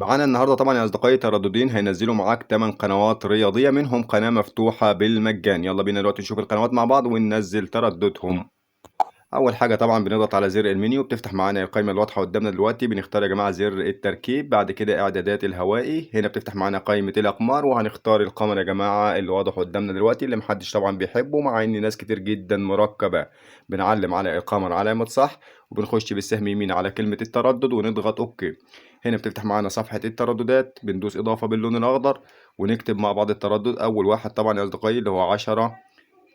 معانا النهارده طبعا يا اصدقائي ترددين هينزلوا معاك 8 قنوات رياضيه، منهم قناه مفتوحه بالمجان. يلا بينا دلوقتي نشوف القنوات مع بعض وننزل ترددهم. اول حاجه طبعا بنضغط على زر المنيو، بتفتح معانا القائمه الواضحه قدامنا دلوقتي. بنختار يا جماعه زر التركيب، بعد كده اعدادات الهوائي. هنا بتفتح معانا قائمه الاقمار، وهنختار القمر يا جماعه اللي واضح قدامنا دلوقتي، اللي محدش طبعا بيحبه مع ان ناس كتير جدا مركبه. بنعلم على القمر علامه صح، وبنخش بالسهم يمين على كلمه التردد ونضغط اوكي. هنا بتفتح معانا صفحه الترددات، بندوس اضافه باللون الاخضر ونكتب مع بعض التردد. اول واحد طبعا يا اصدقائي اللي هو 10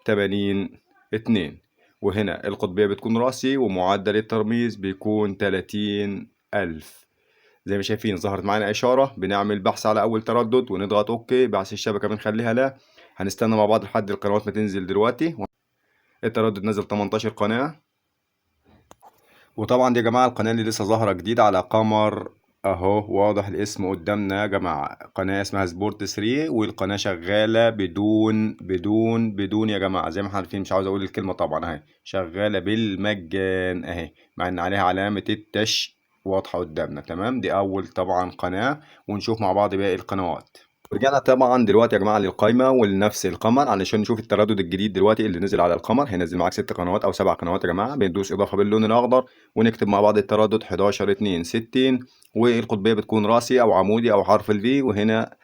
80 2. وهنا القطبية بتكون رأسي، ومعدل الترميز بيكون 30,000. زي ما شايفين ظهرت معانا إشارة، بنعمل بحث على أول تردد ونضغط أوكي. بحث الشبكة بنخليها لا. هنستنى مع بعض لحد القنوات ما تنزل دلوقتي. التردد نزل 18 قناة. وطبعا دي يا جماعة القناة اللي لسه ظاهرة جديد على قمر اهو، واضح الاسم قدامنا يا جماعة. قناة اسمها سبورت 3، والقناة شغالة بدون يا جماعة، زي ما احنا عارفين. مش عاوز اقول الكلمة طبعا، اهي شغالة بالمجان اهي، مع ان عليها علامة التش واضحة قدامنا. تمام، دي اول طبعا قناة. ونشوف مع بعض باقي القنوات. رجعنا طبعا دلوقتي يا جماعه للقائمه ولنفس القمر علشان نشوف التردد الجديد دلوقتي اللي نزل على القمر. هينزل معاك 6 قنوات او 7 قنوات يا جماعه. بندوس اضافه باللون الاخضر ونكتب مع بعض التردد 11 2 60. والقطبيه بتكون راسي او عمودي او حرف الفي. وهنا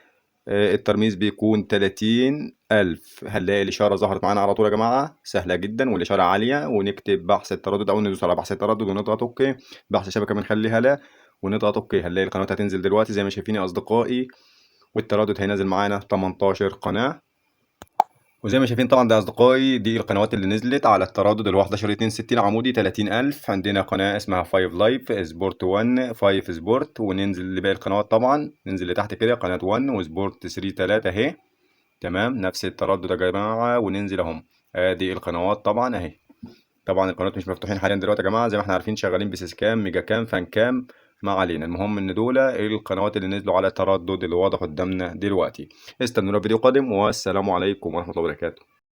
الترميز بيكون 30,000. هنلاقي الاشاره ظهرت معانا على طول يا جماعه، سهله جدا والاشاره عاليه. ونكتب بحث التردد او ندوس على بحث التردد ونضغط اوكي. بحث الشبكه بنخليها لا، ونضغط اوكي. هنلاقي القنوات هتنزل دلوقتي زي ما شايفين يا اصدقائي. والتردد هينزل معانا 18 قناة. وزي ما شايفين طبعا ده أصدقائي، دي القنوات اللي نزلت على التردد ال 11 62 عمودي 30,000. عندنا قناة اسمها 5 لايف، سبورت 1، 5 سبورت. وننزل لباقي القنوات طبعا، ننزل لتحت كده قناة 1 وسبورت 3 3 اهي. تمام، نفس التردد يا جماعة. وننزل اهم، ادي القنوات طبعا اهي. طبعا القنوات مش مفتوحين حاليا دلوقتي يا جماعه، زي ما احنا عارفين شغالين بسيس كام، ميجا كام، فان كام. ما علينا، المهم ان دول القنوات اللي نزلوا على التردد اللي واضح قدامنا دلوقتي. استنونا فيديو قادم، والسلام عليكم ورحمه الله وبركاته.